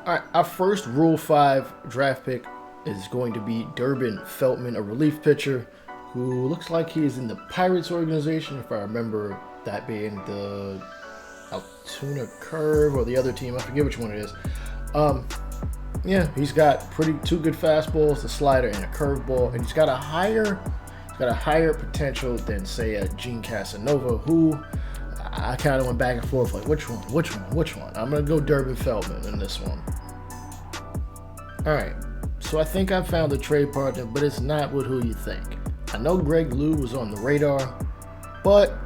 All right, our first Rule 5 draft pick is going to be Durbin Feltman, a relief pitcher who looks like he is in the Pirates organization, if I remember that being the Altoona Curve or the other team. I forget which one it is. Yeah, he's got two good fastballs, a slider and a curveball, and he's got a higher potential than, say, a Gene Casanova, who I kind of went back and forth like, which one? I'm going to go Durbin Feltman in this one. All right, so I think I found a trade partner, but it's not with who you think. I know Greg Lou was on the radar, but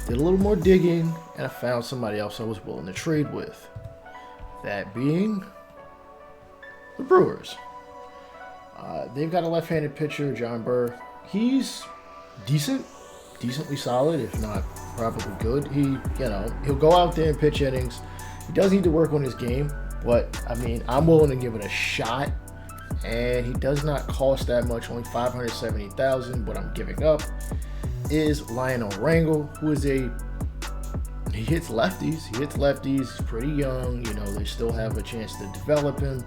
did a little more digging, and I found somebody else I was willing to trade with. That being the Brewers. They've got a left-handed pitcher, John Burr. He's decently solid, if not probably good. He'll go out there and pitch innings. He does need to work on his game, but I mean, I'm willing to give it a shot. And he does not cost that much, only $570,000. What I'm giving up is Lionel Rangel, who is he hits lefties. He's pretty young. They still have a chance to develop him.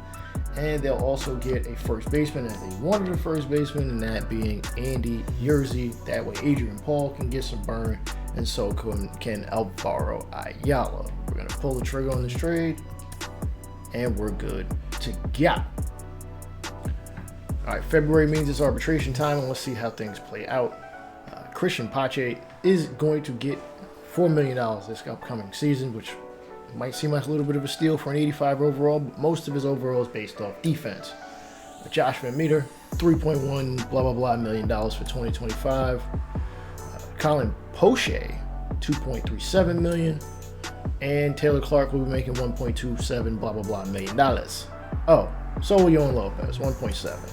And they'll also get a first baseman, as they wanted a first baseman, and that being Andy Yerzy. That way Adrian Paul can get some burn, and so can Alvaro Ayala. We're going to pull the trigger on this trade, and we're good to go. All right, February means it's arbitration time, and let's see how things play out. Christian Pache is going to get $4 million this upcoming season, which might seem like a little bit of a steal for an 85 overall, but most of his overall is based off defense. Josh Van Meter, $3.1 blah blah blah million for 2025. Colin Poche, $2.37 million, and Taylor Clark will be making $1.27 blah blah blah million. Oh, so will Yohan Lopez, 1.7.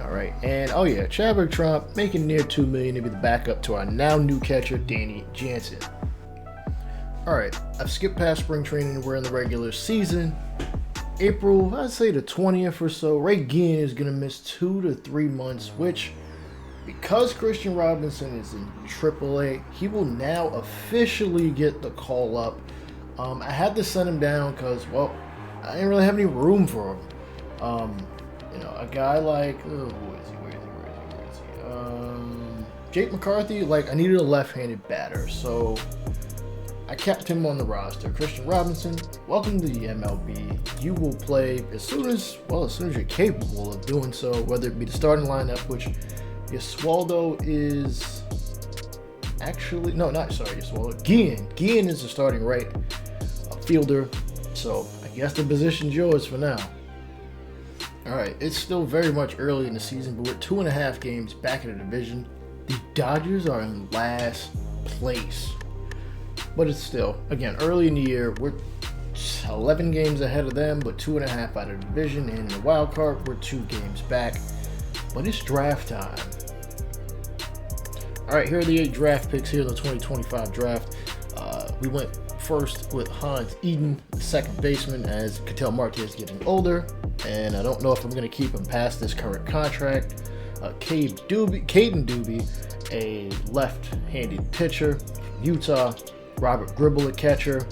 All right, and Chadwick Trump making near $2 million to be the backup to our now new catcher, Danny Jansen. All right, I've skipped past spring training. We're in the regular season. April, I'd say the 20th or so, Ray Guillen is going to miss 2 to 3 months, which, because Christian Robinson is in AAA, he will now officially get the call up. I had to send him down because, I didn't really have any room for him. A guy like, where is he? Jake McCarthy, I needed a left-handed batter, so I kept him on the roster. Christian Robinson, welcome to the MLB. You will play as soon as you're capable of doing so, whether it be the starting lineup, which Yasualdo is actually, Yasualdo. Guillen is the starting right fielder, so I guess the position's yours for now. All right, it's still very much early in the season, but we're 2.5 games back in the division. The Dodgers are in last place. But it's still, again, early in the year. We're 11 games ahead of them, but 2.5 out of the division. And in the wild card, we're 2 games back. But it's draft time. All right, here are the 8 draft picks here in the 2025 draft. We went first with Hans Eden, the second baseman, as Ketel Marte is getting older. And I don't know if I'm going to keep him past this current contract. Caden Doobie, a left-handed pitcher from Utah. Robert Gribble, a catcher,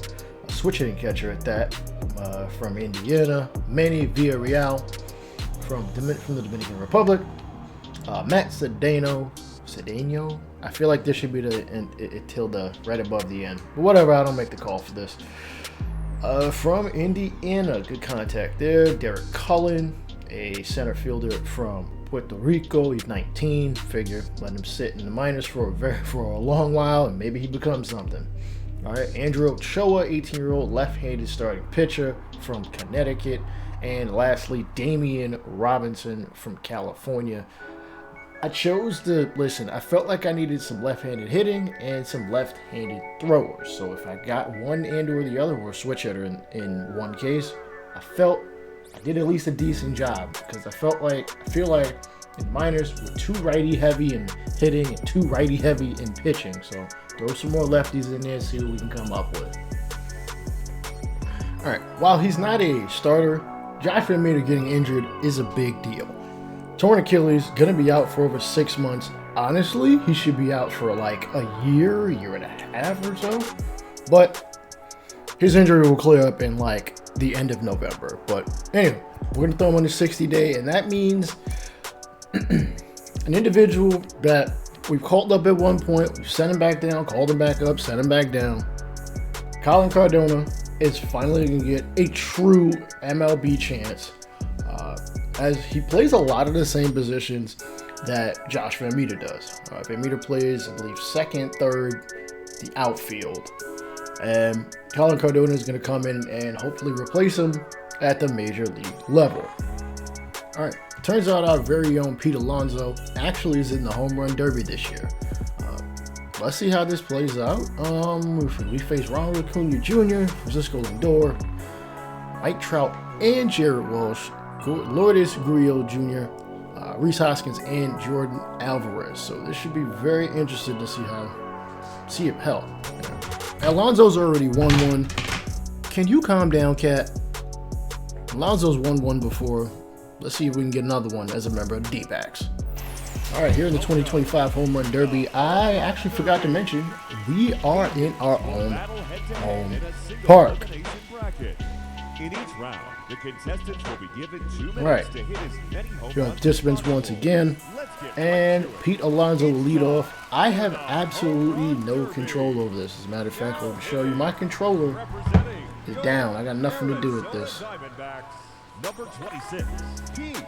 a switch-hitting catcher at that, from Indiana. Manny Villarreal from the Dominican Republic. Matt Cedeno. I feel like this should be the tilde right above the end. But whatever, I don't make the call for this. From Indiana, good contact there. Derek Cullen, a center fielder from Puerto Rico. He's 19. Figure let him sit in the minors for a long while, and maybe he becomes something. All right, Andrew Ochoa, 18-year-old left-handed starting pitcher from Connecticut. And lastly, Damian Robinson from California. I chose to listen. I felt like I needed some left-handed hitting and some left-handed throwers. So if I got one and or the other, or a switch hitter in one case, I felt I did at least a decent job, because I feel like in minors we're too righty heavy in hitting and too righty heavy in pitching. So throw some more lefties in there and see what we can come up with. All right, while he's not a starter, Josh Van Meter getting injured is a big deal. Torn Achilles, gonna be out for over 6 months. Honestly, he should be out for like a year and a half or so. But his injury will clear up in like the end of November. But anyway, we're gonna throw him on the 60-day, and that means an individual that we've called up at one point, we've sent him back down, called him back up, sent him back down. Ketel Cardona is finally gonna get a true MLB chance, as he plays a lot of the same positions that Josh Van Meter does. Van Meter plays, I believe, second, third, the outfield. And Ketel Cardona is going to come in and hopefully replace him at the major league level. All right, turns out our very own Pete Alonso actually is in the home run derby this year. Let's see how this plays out. We face Ronald Acuna Jr., Francisco Lindor, Mike Trout, and Jared Walsh, Lourdes Gurriel Jr., Rhys Hoskins, and Jordan Alvarez. So this should be very interesting to see it help. Alonso's already 1-1. Can you calm down, Cat? Alonso's 1-1 before. Let's see if we can get another one as a member of the D-backs. All right, here in the 2025 Home Run Derby, I actually forgot to mention we are in our own home park. In each round, the contestants will be given 2 minutes Right. to hit as many home Your runs. participants once again, and Pete Alonso will lead off. I have absolutely no control over this. As a matter of fact, I'll show you my controller is down. I got nothing to do with this. Diamondbacks, number 26, Pete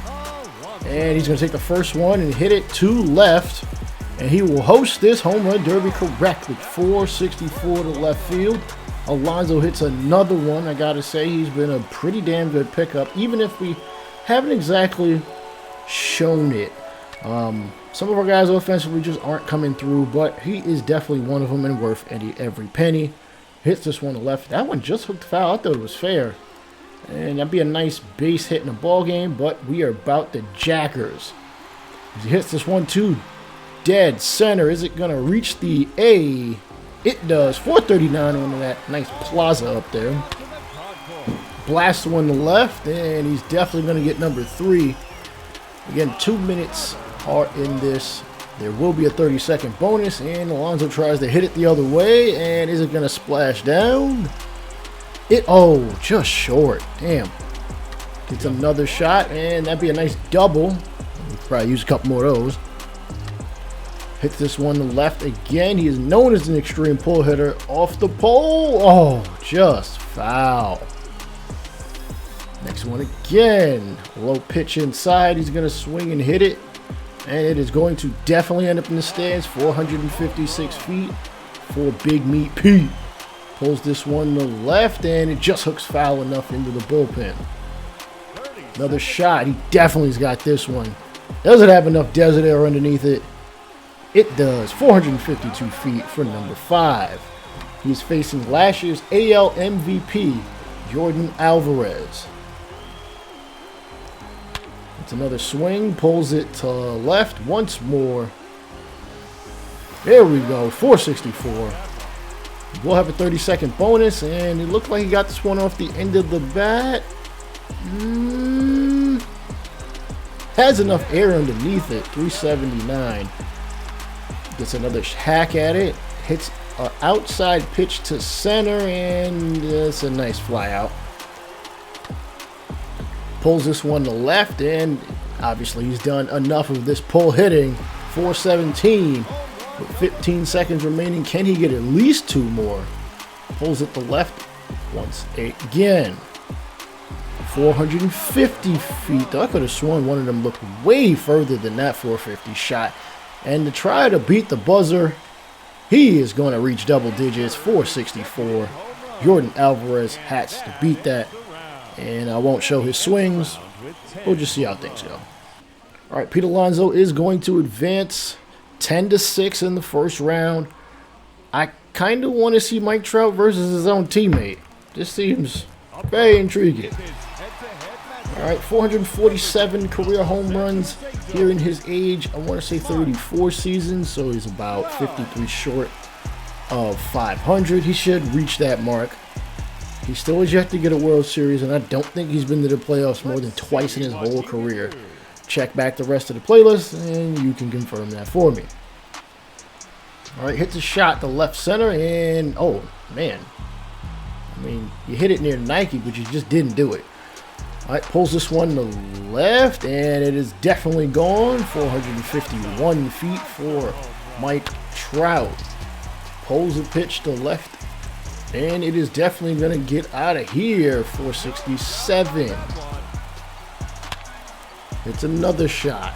Alonso. And he's going to take the first one and hit it to left, and he will host this Home Run Derby correctly. 464 to left field. Alonso hits another one. I gotta say, he's been a pretty damn good pickup, even if we haven't exactly shown it. Some of our guys offensively just aren't coming through, but he is definitely one of them and worth every penny. Hits this one to left. That one just hooked foul. I thought it was fair. And that'd be a nice base hit in a ball game, but we are about the Jackers. He hits this one to dead center. Is it gonna reach the A? It does. 439 on that nice plaza up there. Blast one to left, and he's definitely going to get number 3. Again, 2 minutes are in this. There will be a 30-second bonus, and Alonso tries to hit it the other way, and is it going to splash down? Just short. Damn. Gets another shot, and that'd be a nice double. We'll probably use a couple more of those. Hits this one to left again. He is known as an extreme pull hitter. Off the pole. Just foul. Next one again. Low pitch inside. He's going to swing and hit it. And it is going to definitely end up in the stands. 456 feet for Big Meat Pete. Pulls this one to left, and it just hooks foul enough into the bullpen. Another shot. He definitely has got this one. Doesn't have enough desert air underneath it. It does. 452 feet for number 5. He's facing last year's AL MVP, Jordan Alvarez. It's another swing. Pulls it to left once more. There we go. 464. We'll have a 30-second bonus, and it looked like he got this one off the end of the bat. Has enough air underneath it. 379. Gets another hack at it. Hits an outside pitch to center, and it's a nice fly out. Pulls this one to left, and obviously he's done enough of this pull hitting. 417 with 15 seconds remaining. Can he get at least 2 more? Pulls it to left once again. 450 feet. I could have sworn one of them looked way further than that 450 shot. And to try to beat the buzzer, he is going to reach double digits. 464. Jordan Alvarez has to beat that. And I won't show his swings. We'll just see how things go. All right, Pete Alonso is going to advance 10-6 in the first round. I kind of want to see Mike Trout versus his own teammate. This seems very intriguing. All right, 447 career home runs here in his age. I want to say 34 seasons, so he's about 53 short of 500. He should reach that mark. He still has yet to get a World Series, and I don't think he's been to the playoffs more than twice in his whole career. Check back the rest of the playlist, and you can confirm that for me. All right, hits a shot to left center, and oh, man. mean, you hit it near Nike, but you just didn't do it. All right, pulls this one to left, and it is definitely gone. 451 feet for Mike Trout. Pulls the pitch to left, and it is definitely going to get out of here. 467. It's another shot.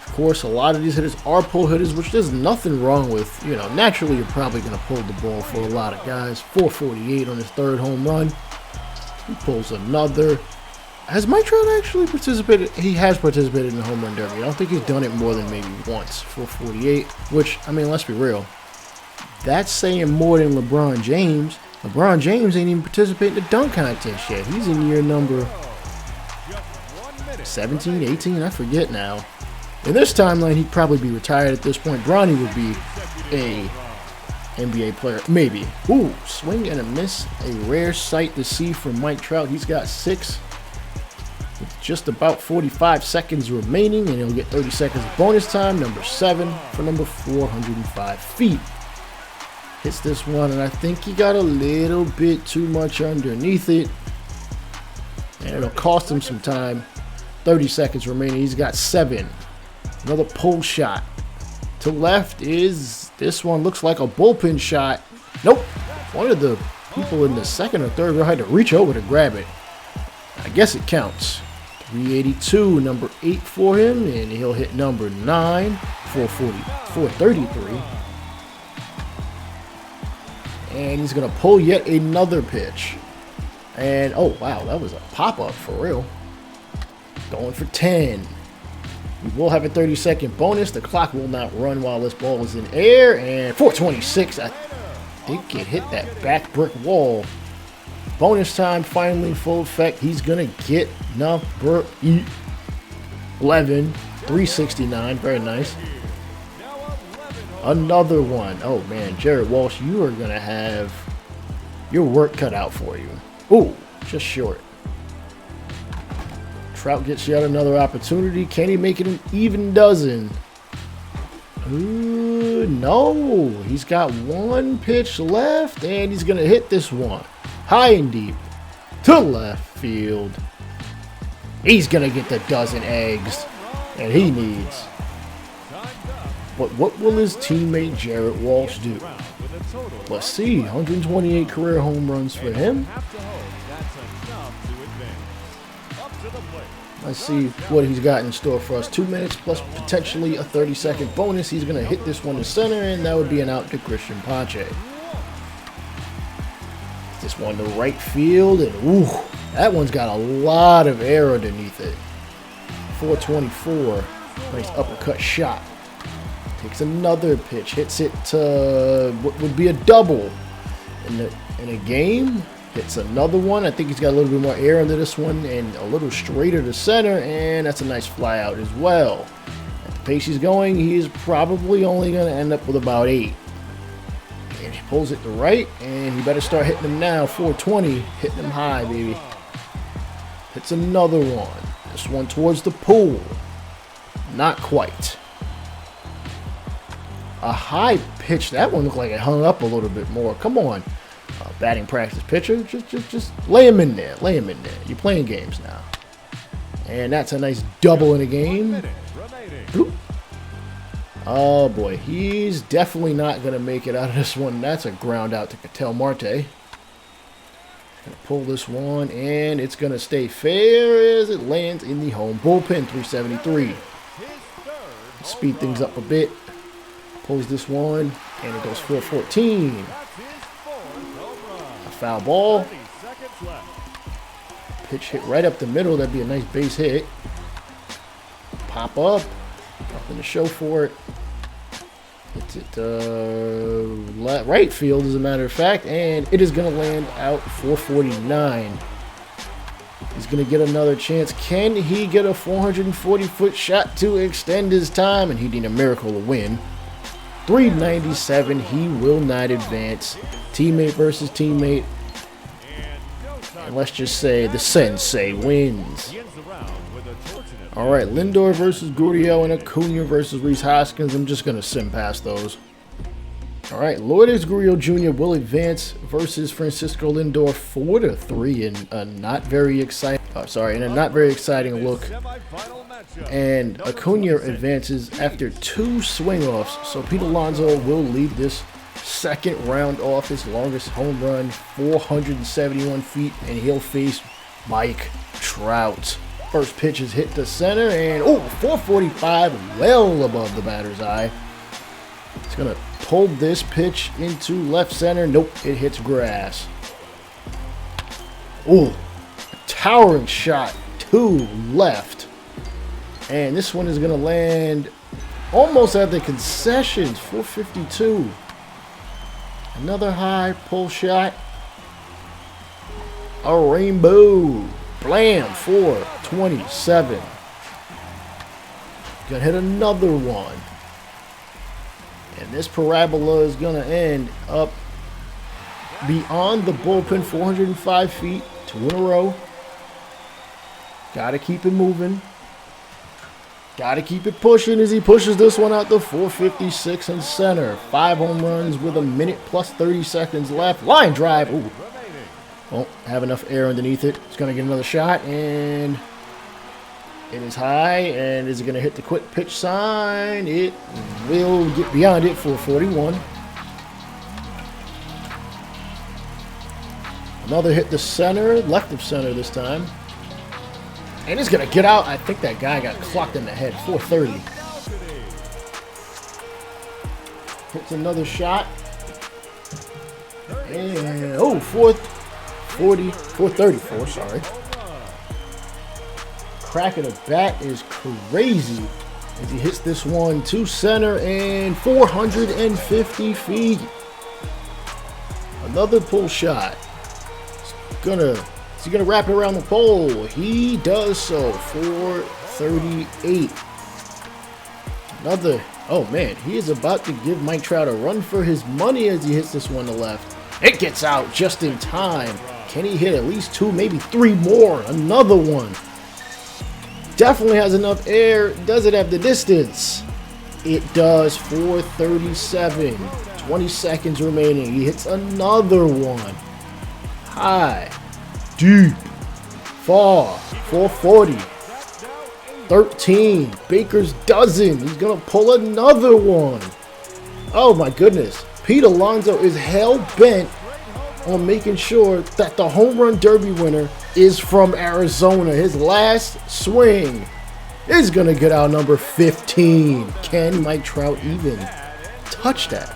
Of course, a lot of these hitters are pull hitters, which there's nothing wrong with. You know, naturally, you're probably going to pull the ball for a lot of guys. 448 on his third home run. He pulls another. Has Mike Trout actually participated? He has participated in the home run derby. I don't think he's done it more than maybe once. 448, which, I mean, let's be real. That's saying more than LeBron James. LeBron James ain't even participating in the dunk contest yet. He's in year number 17, 18, I forget now. In this timeline, he'd probably be retired at this point. Bronny would be a NBA player, maybe. Ooh, swing and a miss. A rare sight to see from Mike Trout. He's got 6 with just about 45 seconds remaining, and he'll get 30 seconds of bonus time. Number 7 for number 405 feet. Hits this one, and I think he got a little bit too much underneath it, and it'll cost him some time. 30 seconds remaining. He's got 7. Another pull shot to left is, this one looks like a bullpen shot. Nope. One of the people in the second or third row had to reach over to grab it. I guess it counts. 382, number 8 for him, and he'll hit number 9, 433. And he's going to pull yet another pitch. And, oh, wow, that was a pop-up for real. Going for 10. We will have a 30-second bonus. The clock will not run while this ball is in air. And 426. I think it hit that back brick wall. Bonus time finally full effect. He's going to get number 11. 369. Very nice. Another one. Oh, man. Jared Walsh, you are going to have your work cut out for you. Ooh, just short. Trout gets yet another opportunity. Can he make it an even dozen? Ooh, no. He's got one pitch left, and he's going to hit this one. High and deep to left field. He's going to get the dozen eggs, and he needs. But what will his teammate Jared Walsh do? Let's see. 128 career home runs for him. Let's see what he's got in store for us. 2 minutes plus potentially a 30-second bonus. He's going to hit this one to center, and that would be an out to Christian Pache. This one to right field, and ooh, that one's got a lot of air underneath it. 424. Nice uppercut shot. Takes another pitch. Hits it to what would be a double in a game. Hits another one. I think he's got a little bit more air under this one and a little straighter to center, and that's a nice fly out as well. At the pace he's going, he's probably only going to end up with about 8. And he pulls it to right, and he better start hitting them now. 420, hitting them high, baby. Hits another one. This one towards the pool. Not quite. A high pitch. That one looked like it hung up a little bit more. Come on. Batting practice pitcher, just lay him in there. Lay him in there. You're playing games now. And that's a nice double in a game. Bloop. Oh boy, he's definitely not going to make it out of this one. That's a ground out to Ketel Marte. Going to pull this one, and it's going to stay fair as it lands in the home bullpen. 373. Speed things up a bit. Pulls this one, and it goes 414. Foul ball. Pitch hit right up the middle. That'd be a nice base hit. Pop up. Nothing to show for it. Hits it right field, as a matter of fact, and it is going to land out 449. He's going to get another chance. Can he get a 440-foot shot to extend his time? And he need a miracle to win. 397. He will not advance. Teammate versus teammate. And let's just say the sensei wins. All right, Lindor versus Gurriel and Acuna versus Rhys Hoskins. I'm just going to sim past those. All right, Lourdes Gurriel Jr. will advance versus Francisco Lindor 4-3 in a not very exciting. In a not very exciting look. And Acuna advances after 2 swing-offs, so Pete Alonso will lead this second round off, his longest home run, 471 feet, and he'll face Mike Trout. First pitch is hit to center, and 445, well above the batter's eye. It's going to pull this pitch into left center. Nope, it hits grass. A towering shot to left. And this one is going to land almost at the concessions, 452. Another high pull shot. A rainbow. Blam, 427. Gonna hit another one. And this parabola is gonna end up beyond the bullpen, 405 feet, 2 in a row. Gotta keep it moving. Gotta keep it pushing as he pushes this one out to 456 in center. 5 home runs with a minute plus 30 seconds left. Line drive. Won't have enough air underneath it. It's going to get another shot, and it is high. And is it going to hit the quit pitch sign? It will get beyond it for 41. Another hit to center, left of center this time. And it's going to get out. I think that guy got clocked in the head, 430. Hits another shot. And, 434, sorry. Crack of the bat is crazy as he hits this one to center and 450 feet. Another pull shot. Is he gonna wrap it around the pole? He does so. 438. Another. Oh man, he is about to give Mike Trout a run for his money as he hits this one to left. It gets out just in time. Can he hit at least 2, maybe 3 more? Another one. Definitely has enough air. Does it have the distance? It does. 437. 20 seconds remaining. He hits another one. High. Deep. Far. 440. 13. Baker's dozen. He's going to pull another one. Oh my goodness. Pete Alonso is hell-bent on making sure that the home run derby winner is from Arizona. His last swing is going to get out number 15. Can Mike Trout even touch that?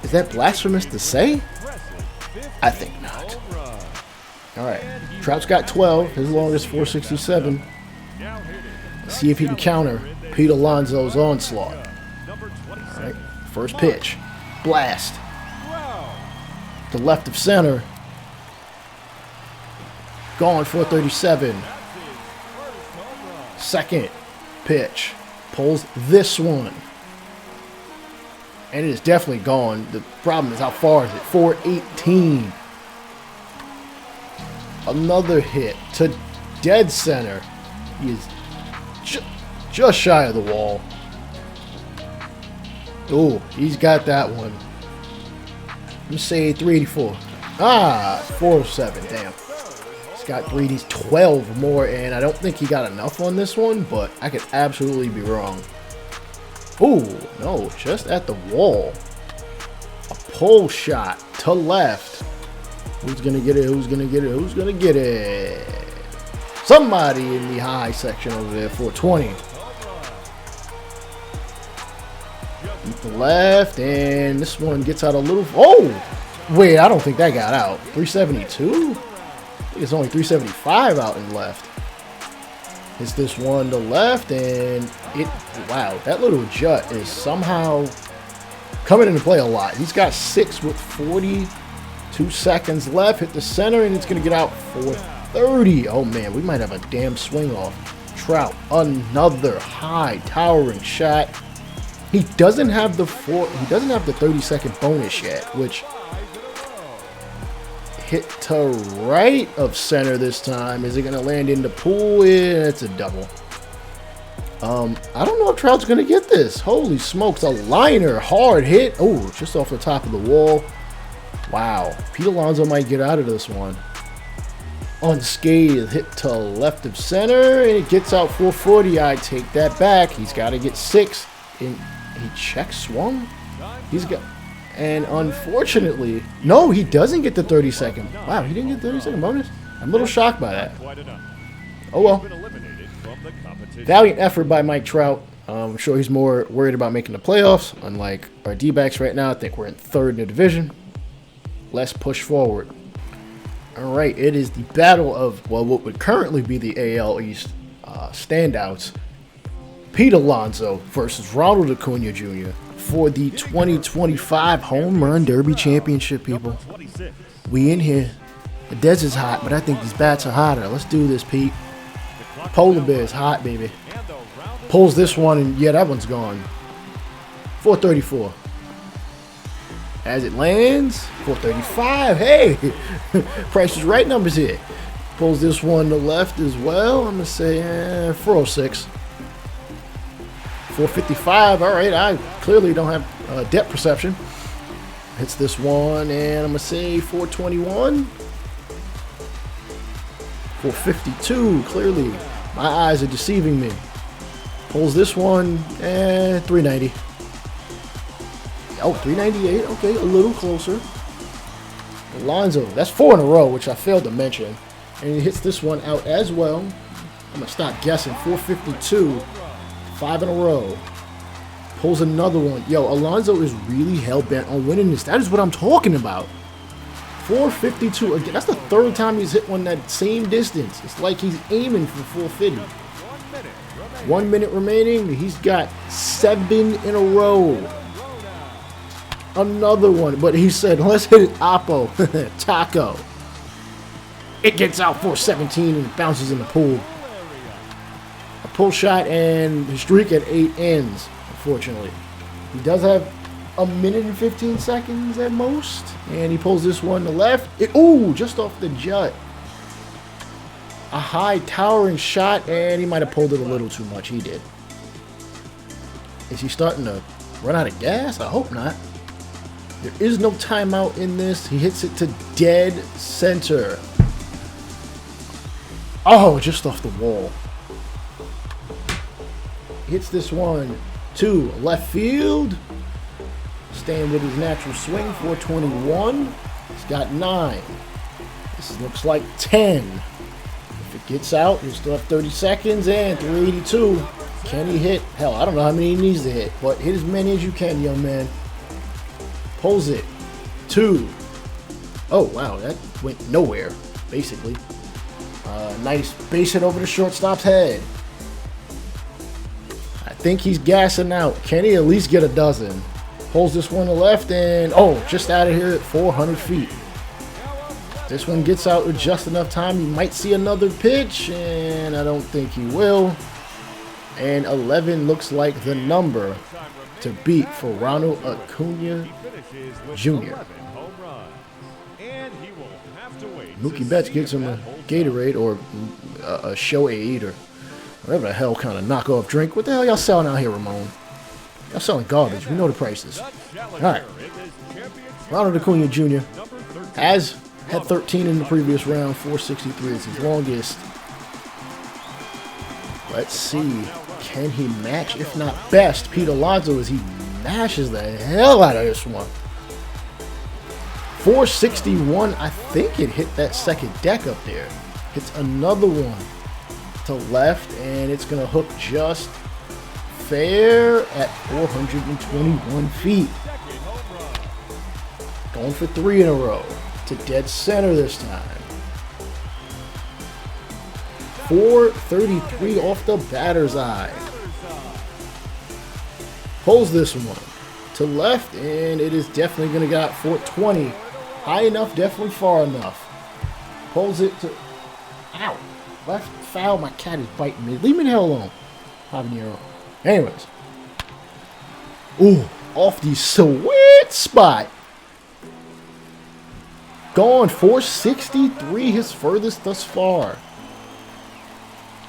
Is that blasphemous to say? I think not. All right. Trout's got 12. His longest 467. Let's see if he can counter Pete Alonso's onslaught. All right. First pitch. Blast. To left of center. Gone, 437. Second pitch. Pulls this one. And it is definitely gone. The problem is how far is it? 418. Another hit to dead center. He is just shy of the wall. Oh, he's got that one. Let me say 384. 407. Damn. He's got 3Ds, 12 more, and I don't think he got enough on this one, but I could absolutely be wrong. Ooh, no, just at the wall. A pull shot to left. Who's gonna get it? Who's gonna get it? Who's gonna get it? Somebody in the high section over there, 420. Deep to left, and this one gets out a little. Oh, wait, I don't think that got out. 372? I think it's only 375 out and left. Hits this one to left, and it. Wow, that little jut is somehow coming into play a lot. He's got 6 with 42 seconds left. Hit the center, and it's going to get out 430. Oh, man, we might have a damn swing off. Trout, another high towering shot. He doesn't have the 30-second bonus yet, which hit to right of center this time. Is it going to land in the pool? Yeah, it's a double. I don't know if Trout's going to get this. Holy smokes, a liner, hard hit. Oh, just off the top of the wall. Wow, Pete Alonso might get out of this one. Unscathed, hit to left of center, and it gets out 440. I take that back. He's got to get 6. And he check swung. He's got, and unfortunately, no, he doesn't get the 30-second. Wow, he didn't get 30-second bonus. I'm a little shocked by that. Oh well. Valiant effort by Mike Trout. I'm sure he's more worried about making the playoffs. Unlike our D-backs right now, I think we're in 3rd in the division. Let's push forward. All right, it is the battle of, well, what would currently be the AL East standouts. Pete Alonso versus Ronald Acuna Jr. for the 2025 Home Run Derby Championship, people. We in here. The desert's hot, but I think these bats are hotter. Let's do this, Pete. Polar bear's hot, baby. Pulls this one, and yeah, that one's gone. 434. As it lands, 435. Hey, Price is Right numbers here. Pulls this one to left as well. I'm going to say 406. 455. All right, I clearly don't have depth perception. Hits this one, and I'm going to say 421. 452. Clearly, my eyes are deceiving me. Pulls this one, and 390. Oh, 398. Okay, a little closer. Alonso, that's 4 in a row, which I failed to mention. And he hits this one out as well. I'm going to stop guessing. 452. 5 in a row. Pulls another one. Yo, Alonso is really hell-bent on winning this. That is what I'm talking about. 452. Again, that's the 3rd time he's hit one that same distance. It's like he's aiming for 450. 1 minute remaining. He's got 7 in a row. Another one, but he said, let's hit it Oppo. Taco. It gets out 417 and bounces in the pool. A pull shot, and the streak at 8 ends, unfortunately. He does have a minute and 15 seconds at most, and he pulls this one to left. Ooh, just off the jut. A high towering shot, and he might have pulled it a little too much. He did. Is he starting to run out of gas? I hope not. There is no timeout in this. He hits it to dead center. Oh, just off the wall. Hits this one to left field. Staying with his natural swing, 421. He's got 9. This looks like 10. If it gets out, he'll still have 30 seconds, and 382. Can he hit? Hell, I don't know how many he needs to hit, but hit as many as you can, young man. Pulls it. 2. Oh, wow, that went nowhere, basically. Nice base hit over the shortstop's head. I think he's gassing out. Can he at least get a dozen? Pulls this one to left, and oh, just out of here at 400 feet. This one gets out with just enough time. He might see another pitch, and I don't think he will. And 11 looks like the number to beat for Ronald Acuna Jr. Mookie Betts gets him a Gatorade or a Show Aid or whatever the hell kind of knockoff drink. What the hell y'all selling out here, Ramon? Y'all selling garbage. We know the prices. All right. Ronald Acuna Jr. has had 13 in the previous round. 463 is his longest. Let's see. Can he match, if not best, Pete Alonso as he mashes the hell out of this one? 461. I think it hit that second deck up there. Hits another one to left, and it's going to hook just fair at 421 feet. Going for 3 in a row to dead center this time. 433 off the batter's eye. Pulls this one to left, and it is definitely going to get out 420. High enough, definitely far enough. Pulls it to... Ow. Left foul. My cat is biting me. Leave me the hell alone. Habanero. Anyways. Ooh. Off the sweet spot. Gone. 463. His furthest thus far.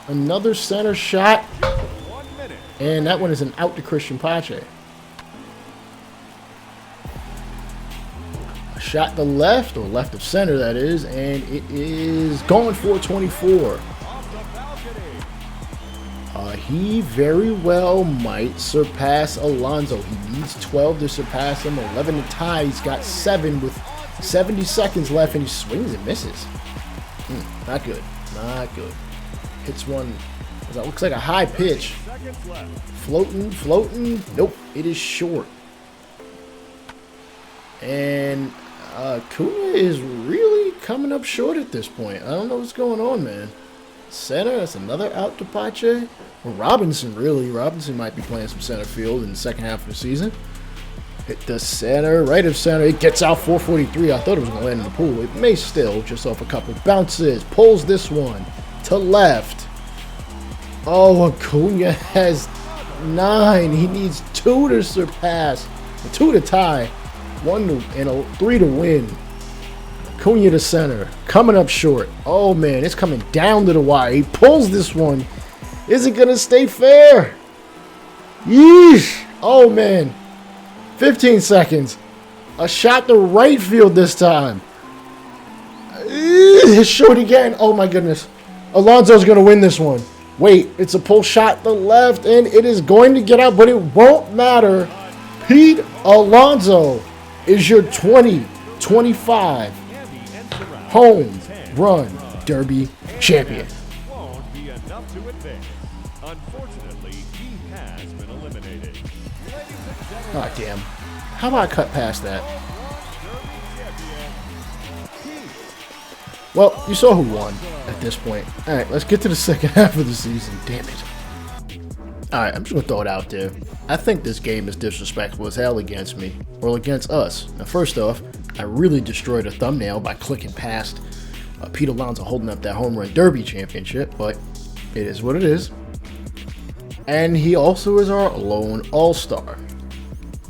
Another center shot. And that one is an out to Christian Pache. A shot to left, or left of center that is, and it is going for 24. He very well might surpass Alonso. He needs 12 to surpass him, 11 to tie. He's got 7 with 70 seconds left, and he swings and misses. Not good. Not good. Hits one. That looks like a high pitch. Floating. Nope, it is short. And Acuna is really coming up short at this point. I don't know what's going on, man. Center, that's another out to Pache. Well, Robinson, really. Robinson might be playing some center field in the second half of the season. Hit the center, right of center. It gets out 443. I thought it was going to land in the pool. It may still, just off a couple bounces. Pulls this one to left. Oh, Acuna has 9. He needs 2 to surpass. 2 to tie. 1 to, and 3 to win. Acuna to center. Coming up short. Oh, man. It's coming down to the wire. He pulls this one. Is it going to stay fair? Yeesh. Oh, man. 15 seconds. A shot to right field this time. It's short again. Oh, my goodness. Alonso's going to win this one. Wait, it's a pull shot to left, and it is going to get out, but it won't matter. Pete Alonso is your 2025 home run derby champion. Won't be enough to advance. Unfortunately, he has been eliminated. Oh, damn. How about I cut past that? Well, you saw who won at this point. All right, let's get to the second half of the season. Damn it. All right, I'm just going to throw it out there. I think this game is disrespectful as hell against me, or against us. Now, first off, I really destroyed a thumbnail by clicking past Pete Alonso holding up that home run derby championship, but it is what it is. And he also is our lone all-star.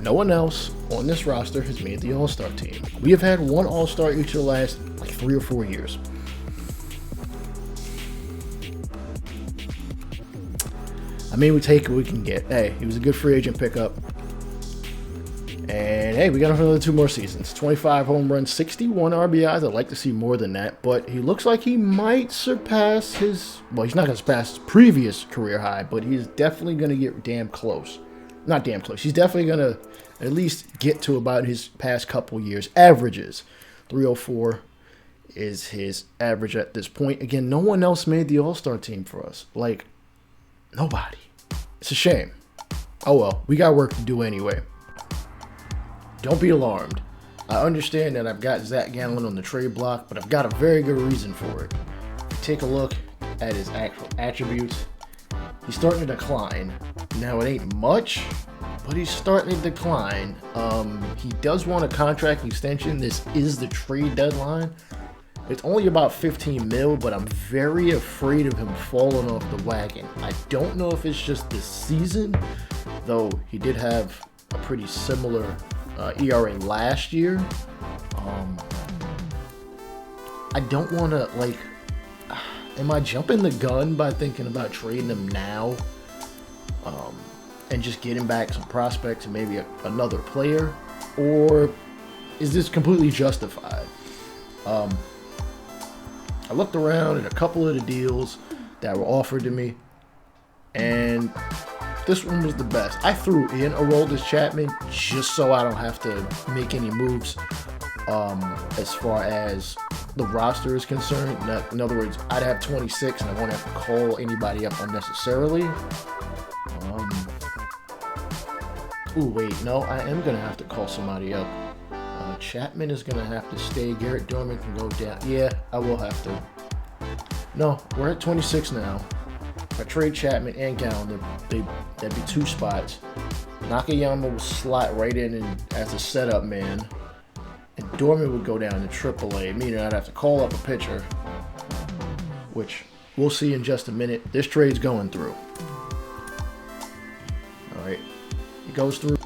No one else on this roster has made the all-star team. We have had one all-star each of the last 3 or 4 years. I mean, we take what we can get. Hey, he was a good free agent pickup. And hey, we got him for another 2 more seasons. 25 home runs, 61 RBIs. I'd like to see more than that, but he looks like he might surpass his, well, he's not going to surpass his previous career high, but he's definitely going to get damn close. Not damn close. He's definitely going to at least get to about his past couple years averages. 304 is his average at this point. Again, no one else made the all-star team for us. Like, nobody. It's a shame. Oh well, we got work to do anyway. Don't be alarmed. I understand that I've got Zach Gallen on the trade block, but I've got a very good reason for it. Take a look at his actual attributes. He's starting to decline. Now, it ain't much, but he's starting to decline. He does want a contract extension. This is the trade deadline. It's only about 15 mil, but I'm very afraid of him falling off the wagon. I don't know if it's just this season, though he did have a pretty similar ERA last year. I don't want to, like, am I jumping the gun by thinking about trading him now and just getting back some prospects and maybe another player? Or is this completely justified? I looked around at a couple of the deals that were offered to me, and this one was the best. I threw in Aroldis Chapman just so I don't have to make any moves as far as the roster is concerned. In other words, I'd have 26 and I won't have to call anybody up unnecessarily. Ooh, wait, no, I am going to have to call somebody up. Chapman is going to have to stay. Garrett Dorman can go down. Yeah, I will have to. No, we're at 26 now. If I trade Chapman and Gallen, that'd be 2 spots. Nakayama will slot right in as a setup man. And Dorman would go down to AAA, meaning I'd have to call up a pitcher, which we'll see in just a minute. This trade's going through. All right, it goes through.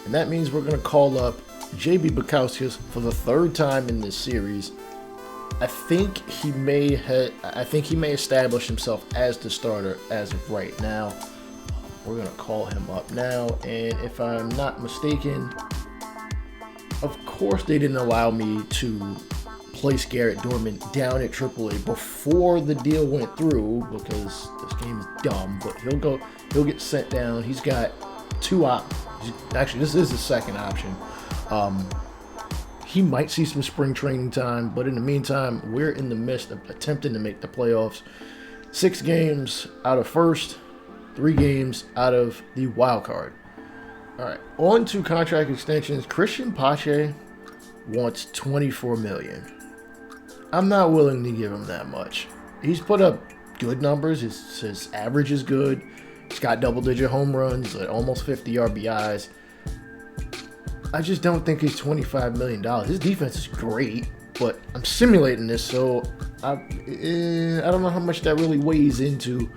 And that means we're going to call up JB Bukowskis for the 3rd time in this series. I think he may establish himself as the starter as of right now. We're going to call him up now. And if I'm not mistaken, of course they didn't allow me to place Garrett Dorman down at AAA before the deal went through because this game is dumb. But he'll get sent down. He's got two options. Actually, this is his second option. He might see some spring training time, but in the meantime, we're in the midst of attempting to make the playoffs. 6 games out of first, 3 games out of the wild card. All right, on to contract extensions. Christian Pache wants $24 million. I'm not willing to give him that much. He's put up good numbers. His average is good. He's got double-digit home runs, like almost 50 RBIs. I just don't think he's $25 million. His defense is great, but I'm simulating this, so I don't know how much that really weighs into,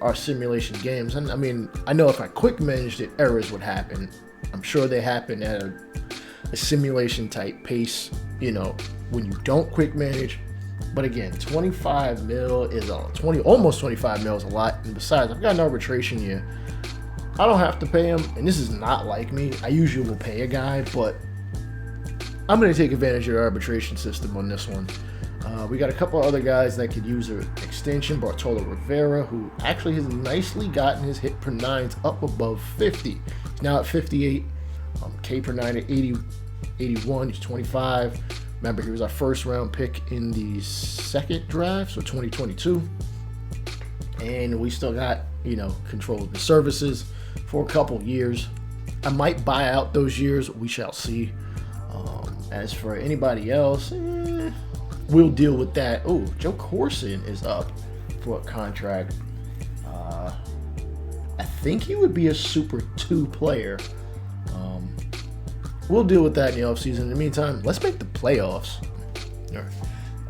our simulation games. And I mean, I know if I quick managed it, errors would happen. I'm sure they happen at a simulation type pace, when you don't quick manage. But again, 25 mil is almost 25 mil is a lot. And besides, I've got an arbitration year. I don't have to pay him, and this is not like me. I usually will pay a guy, but I'm going to take advantage of the arbitration system on this one. We got a couple other guys that could use an extension. Bartolo Rivera, who actually has nicely gotten his hit per nines up above 50. He's now at 58. K per nine at 80, 81. He's 25. Remember, he was our first round pick in the second draft, so 2022. And we still got, control of the services for a couple years. I might buy out those years. We shall see. As for anybody else, we'll deal with that. Oh, Joe Corson is up for a contract. I think he would be a Super 2 player. We'll deal with that in the offseason. In the meantime, let's make the playoffs.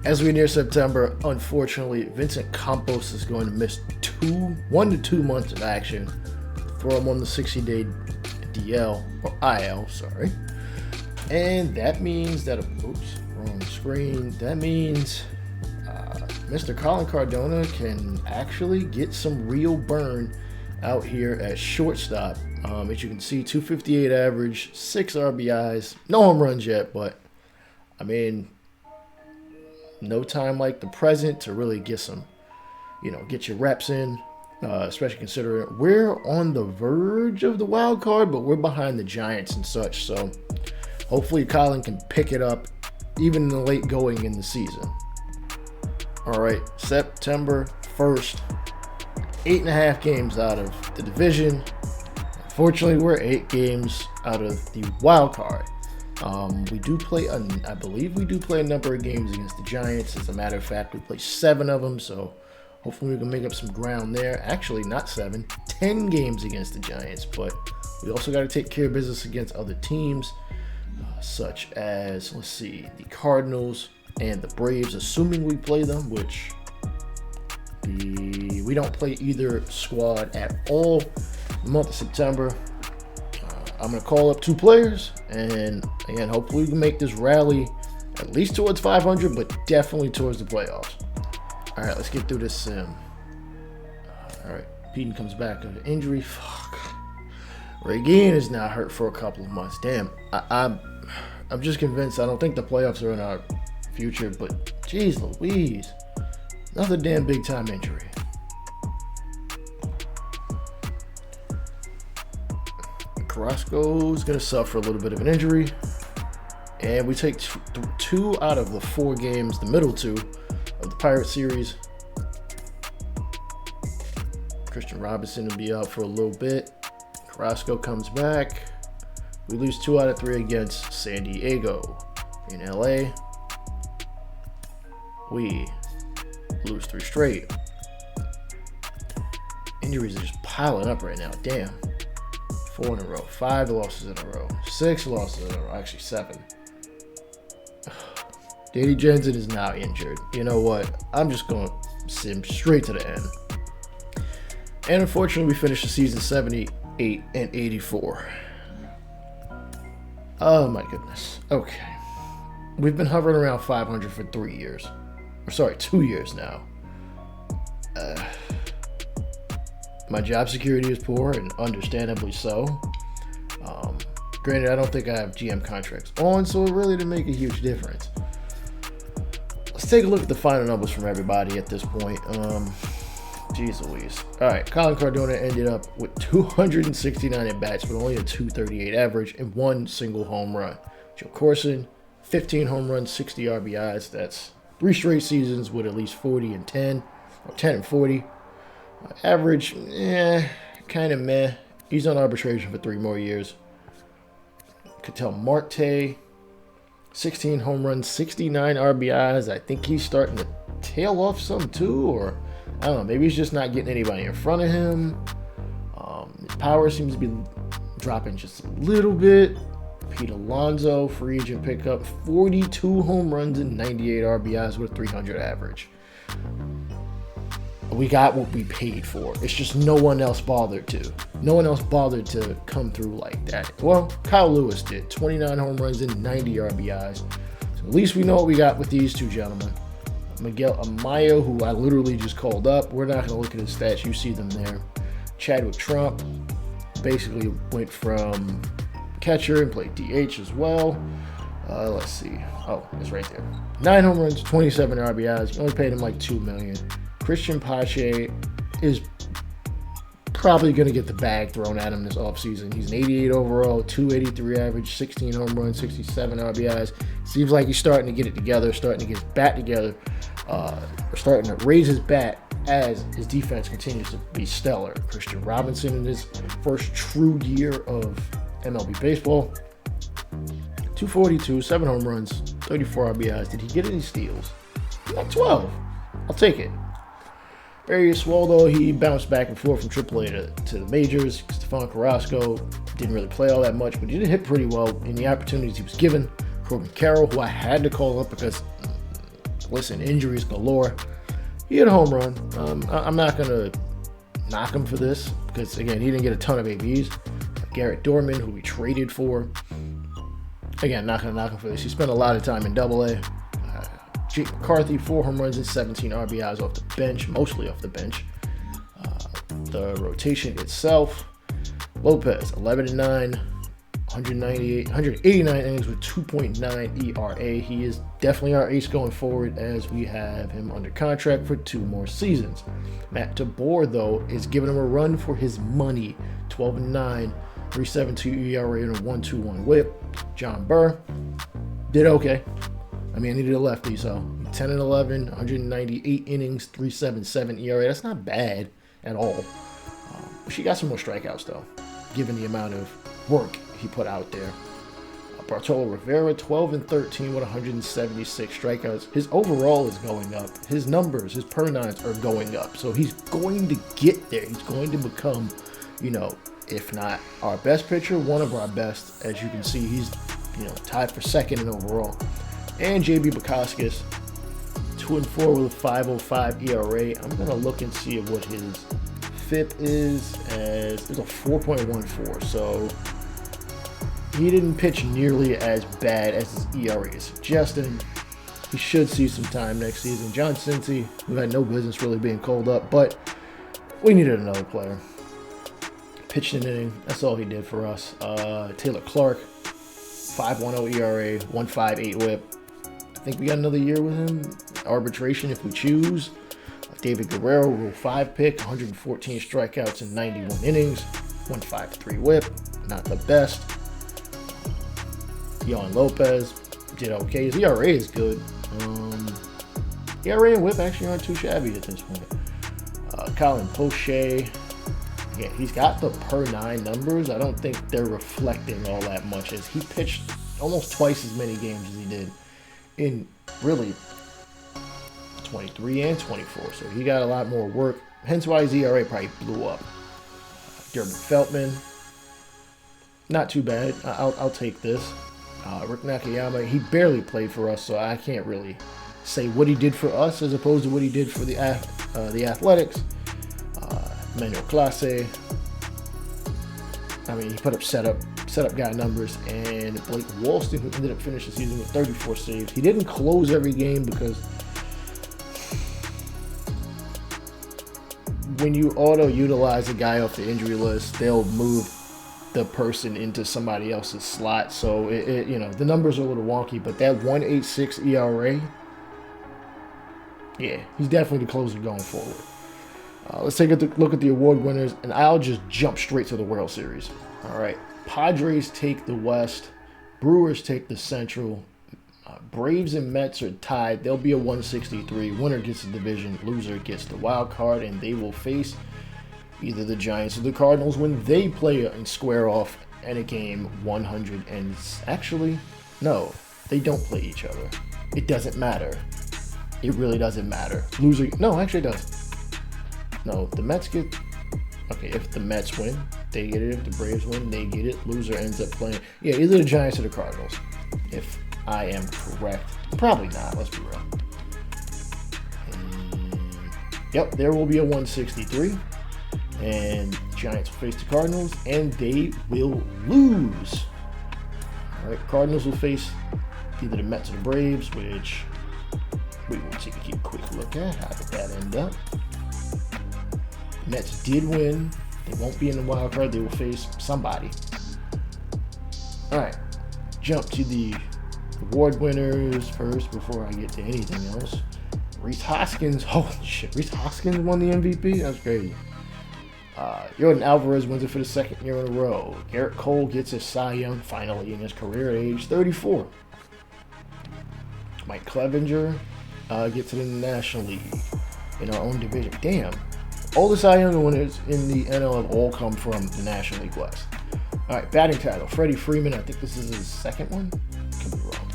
As we near September, unfortunately, Vincent Campos is going to miss 1 to 2 months of action. Throw him on the 60-day DL, or IL, sorry. And that means that, wrong screen. That means Mr. Colin Cardona can actually get some real burn out here at shortstop. As you can see, 258 average, 6 RBIs, no home runs yet, but I mean, no time like the present to really get some, get your reps in, especially considering we're on the verge of the wild card, but we're behind the Giants and such. So hopefully Colin can pick it up even in the late going in the season. All right, September 1st, 8.5 games out of the division. Unfortunately, we're 8 games out of the wild card. We do play, I believe we do play a number of games against the Giants. As a matter of fact, we play 7 of them, so hopefully we can make up some ground there. Actually, not 7, 10 games against the Giants, but we also got to take care of business against other teams, such as, let's see, the Cardinals and the Braves, assuming we play them, which we don't play either squad at all the month of September. I'm going to call up 2 players, and again, hopefully we can make this rally at least towards 500, but definitely towards the playoffs. All right, let's get through this sim. All right, Peden comes back with an injury. Fuck. Reagan is now hurt for a couple of months. Damn, I'm just convinced. I don't think the playoffs are in our future, but geez Louise, another damn big time injury. Carrasco's going to suffer a little bit of an injury. And we take 2 out of the 4 games, the middle 2 of the Pirate series. Christian Robinson will be out for a little bit. Carrasco comes back. We lose 2 out of 3 against San Diego. In LA, we lose 3 straight. Injuries are just piling up right now. Damn. 4 in a row, 5 losses in a row, 6 losses in a row, actually 7. Danny Jensen is now injured. You know what? I'm just going to sim straight to the end. And unfortunately, we finished the season 78 and 84. Oh my goodness. Okay. We've been hovering around 500 for 3 years. Or sorry, 2 years now. My job security is poor, and understandably so. Granted, I don't think I have GM contracts on, so it really didn't make a huge difference. Let's take a look at the final numbers from everybody at this point. Jeez Louise. All right, Ketel Marte ended up with 269 at-bats, but only a 238 average and one single home run. Joe Corson, 15 home runs, 60 RBIs. That's 3 straight seasons with at least 40 and 10, or 10 and 40. Average, kind of meh. He's on arbitration for 3 more years. Ketel Marte, 16 home runs, 69 RBIs. I think he's starting to tail off some too, or I don't know. Maybe he's just not getting anybody in front of him. His power seems to be dropping just a little bit. Pete Alonso, free agent pickup, 42 home runs and 98 RBIs with a 300 average. We got what we paid for. It's just no one else bothered to. No one else bothered to come through like that. Well, Kyle Lewis did. 29 home runs and 90 RBIs. So at least we know what we got with these two gentlemen. Miguel Amaya, who I literally just called up. We're not going to look at his stats. You see them there. Chadwick Trump basically went from catcher and played DH as well. Let's see. Oh, it's right there. 9 home runs, 27 RBIs. You only paid him like $2 million. Christian Pache is probably going to get the bag thrown at him this offseason. He's an 88 overall, 283 average, 16 home runs, 67 RBIs. Seems like he's starting to get it together, starting to get his bat together, starting to raise his bat as his defense continues to be stellar. Christian Robinson in his first true year of MLB baseball, 242, 7 home runs, 34 RBIs. Did he get any steals? Like 12. I'll take it. Barry Swaldo, he bounced back and forth from AAA to the majors. Stefan Carrasco didn't really play all that much, but he did hit pretty well in the opportunities he was given. Corbin Carroll, who I had to call up because, listen, injuries galore. He hit a home run. I'm not going to knock him for this because, again, he didn't get a ton of ABs. Garrett Dorman, who we traded for. Again, not going to knock him for this. He spent a lot of time in AA. Jake McCarthy, 4 home runs and 17 RBIs off the bench, mostly off the bench. The rotation itself, Lopez, 11-9, 189 innings with 2.9 ERA. He is definitely our ace going forward as we have him under contract for 2 more seasons. Matt DeBoer, though, is giving him a run for his money, 12-9, 3.72 ERA and a 1.21 whip. John Burr did okay. I mean, he did a lefty, so 10-11, 198 innings, 3.77 ERA. That's not bad at all. She got some more strikeouts, though, given the amount of work he put out there. Bartolo Rivera, 12-13 with 176 strikeouts. His overall is going up. His numbers, his per nines are going up. So he's going to get there. He's going to become, if not our best pitcher, one of our best. As you can see, he's, tied for second in overall. And JB Bukauskas, 2-4 with a 5.05 ERA. I'm going to look and see what his FIP is. It's a 4.14. So he didn't pitch nearly as bad as his ERA is suggesting. He should see some time next season. John Cincy, who had no business really being called up, but we needed another player. Pitched an inning. That's all he did for us. Taylor Clark, 5.10 ERA, 1.58 whip. I think we got another year with him. Arbitration if we choose. David Guerrero, Rule 5 pick, 114 strikeouts in 91 innings, 1.53 whip. Not the best. Yohan Lopez did okay. His ERA is good. ERA and whip actually aren't too shabby at this point. Colin Poche, yeah, he's got the per 9 numbers. I don't think they're reflecting all that much as he pitched almost twice as many games as he did in really 23 and 24. So he got a lot more work. Hence why his ERA probably blew up. Durbin Feltman, not too bad. I'll take this. Rick Nakayama, he barely played for us, so I can't really say what he did for us as opposed to what he did for the Athletics. Manuel Clase, I mean, he put up setup guy numbers, and Blake Walston, who ended up finishing the season with 34 saves. He didn't close every game because when you auto-utilize a guy off the injury list, they'll move the person into somebody else's slot. So, you know, the numbers are a little wonky, but that 1.86 ERA, yeah, he's definitely the closer going forward. Let's take a look at the award winners, and I'll just jump straight to the World Series. All right. Padres take the West. Brewers take the Central. Braves and Mets are tied. There'll be a 163. Winner gets the division. Loser gets the wild card, and they will face either the Giants or the Cardinals when they play and square off in a game 100. And actually, no, they don't play each other. It doesn't matter. It really doesn't matter. Loser, no, actually it does. No, the Mets get, okay, if the Mets win, they get it. If the Braves win, they get it. Loser ends up playing, yeah, either the Giants or the Cardinals. If I am correct. Probably not, let's be real. Yep, there will be a 163. And Giants will face the Cardinals, and they will lose. All right, Cardinals will face either the Mets or the Braves, which we will take a quick look at. How did that end up? Mets did win. They won't be in the wild card. They will face somebody. All right, jump to the award winners first before I get to anything else. Rhys Hoskins. Holy shit, Rhys Hoskins won the MVP? That's crazy. Jordan Alvarez wins it for the second year in a row. Garrett Cole gets his Cy Young finally in his career at age 34. Mike Clevenger gets it in the National League in our own division. Damn. All the Cy Young winners in the NL have all come from the National League West. All right, batting title. Freddie Freeman, I think this is his second one. Could be wrong.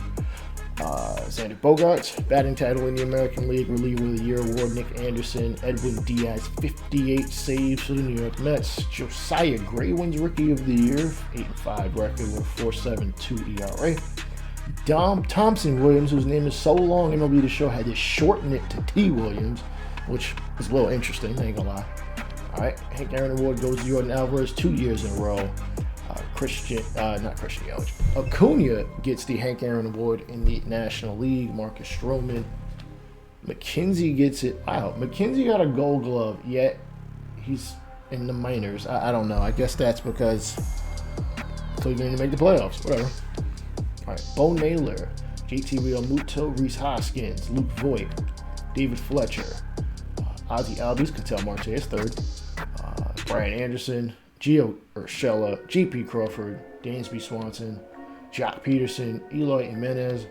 Sandy Bogarts, batting title in the American League Reliever of the Year award. Nick Anderson, Edwin Diaz, 58 saves for the New York Mets. Josiah Gray wins Rookie of the Year, 8-5 record with 4.72 ERA. Dom Thompson Williams, whose name is so long, MLB the Show had to shorten it to T. Williams, which is a little interesting, I ain't gonna lie. All right, Hank Aaron Award goes to Jordan Alvarez 2 years in a row. Acuna gets the Hank Aaron Award in the National League. Marcus Stroman. McKenzie gets it. Wow, McKenzie got a Gold Glove, yet he's in the minors. I don't know. I guess that's because Cleveland didn't make the playoffs. Whatever. All right, Bo Naylor, JT Realmuto, Rhys Hoskins, Luke Voigt, David Fletcher, Ozzie Albies, Ketel Marte is third, Brian Anderson, Gio Urshela, J.P. Crawford, Dansby Swanson, Jock Peterson, Eloy Jimenez,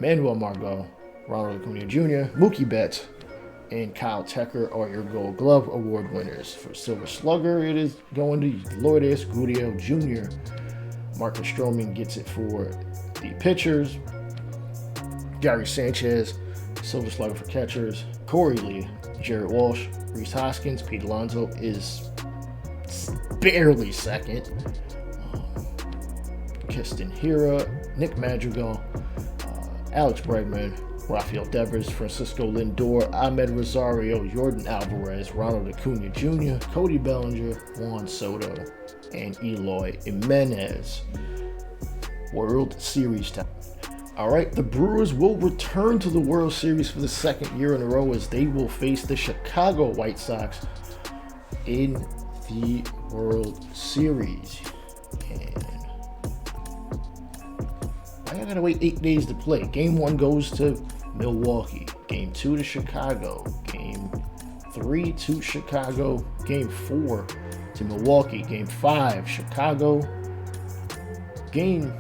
Manuel Margot, Ronald Acuna Jr., Mookie Betts, and Kyle Tucker are your Gold Glove Award winners. For Silver Slugger, it is going to Lourdes Gurriel Jr. Marcus Stroman gets it for the pitchers. Gary Sanchez, Silver Slugger for catchers. Corey Lee, Jared Walsh, Rhys Hoskins, Pete Alonso is barely second. Keston Hiura, Nick Madrigal, Alex Bregman, Rafael Devers, Francisco Lindor, Ahmed Rosario, Jordan Alvarez, Ronald Acuna Jr., Cody Bellinger, Juan Soto, and Eloy Jimenez. World Series time. All right, the Brewers will return to the World Series for the second year in a row as they will face the Chicago White Sox in the World Series. And I gotta wait 8 days to play. Game 1 goes to Milwaukee. Game 2 to Chicago. Game 3 to Chicago. Game 4 to Milwaukee. Game 5, Chicago. Game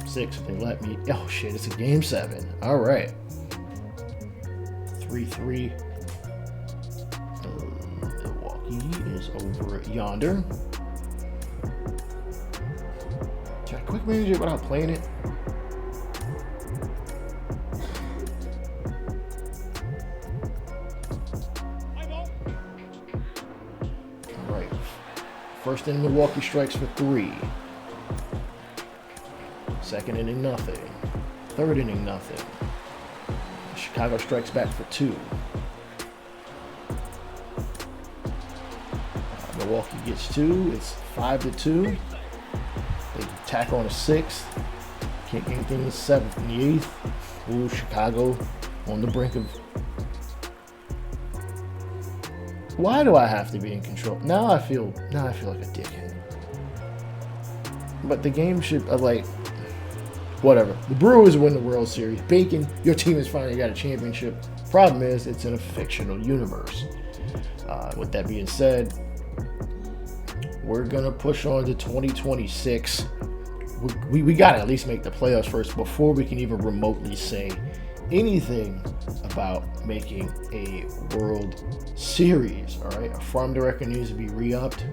6, if they let me. Oh shit, it's a game 7. All right. 3-3. Milwaukee is over yonder. Can I quick manage it without playing it? All right. First inning, Milwaukee strikes for 3. Second inning, nothing. Third inning, nothing. Chicago strikes back for 2. Milwaukee gets 2. It's 5-2. They tack on a 6th. Can't get anything in the 7th and the 8th. Ooh, Chicago on the brink of Why do I have to be in control? Now I feel like a dickhead. But the game should whatever. The Brewers win the World Series. Bacon, your team has finally got a championship. Problem is, it's in a fictional universe. With that being said, we're gonna push on to 2026. We gotta at least make the playoffs first before we can even remotely say anything about making a World Series. All right, our farm director needs to be re-upped.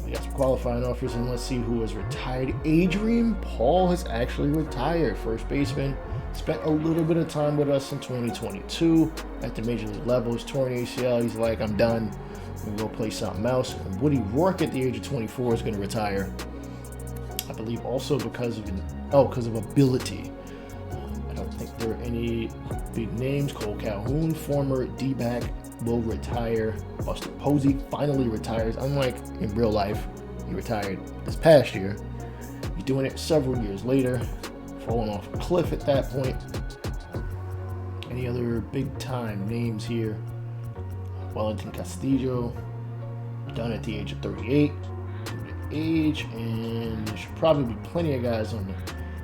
We got some qualifying offers, and let's see who has retired. Adrian Paul has actually retired. First baseman, spent a little bit of time with us in 2022 at the major league levels. Torn ACL. He's like, I'm done. I'm gonna go play something else. And Woody Rourke at the age of 24 is going to retire. I believe also because of ability. I don't think there are any big names. Cole Calhoun, former D-back, will retire. Buster Posey finally retires. Unlike in real life, he retired this past year. He's doing it several years later, falling off a cliff at that point. Any other big-time names here? Wellington Castillo, done at the age of 38. Age, and there should probably be plenty of guys on the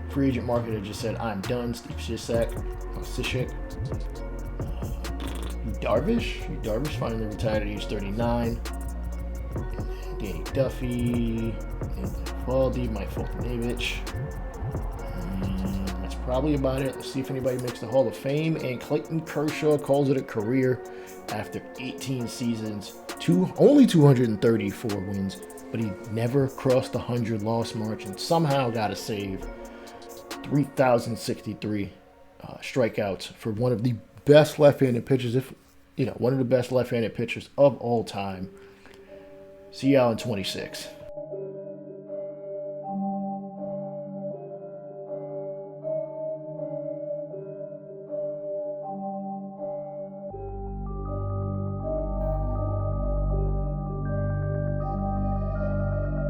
free agent market that just said, I'm done. Steve Cishek. Darvish finally retired at age 39. Danny Duffy, Valdi, Mike Foltynewicz. And that's probably about it. Let's see if anybody makes the Hall of Fame. And Clayton Kershaw calls it a career after 18 seasons. Only 234 wins, but he never crossed the 100-loss mark and somehow got a save. 3,063 strikeouts for one of the best left-handed pitchers, one of the best left-handed pitchers of all time. See y'all in 26.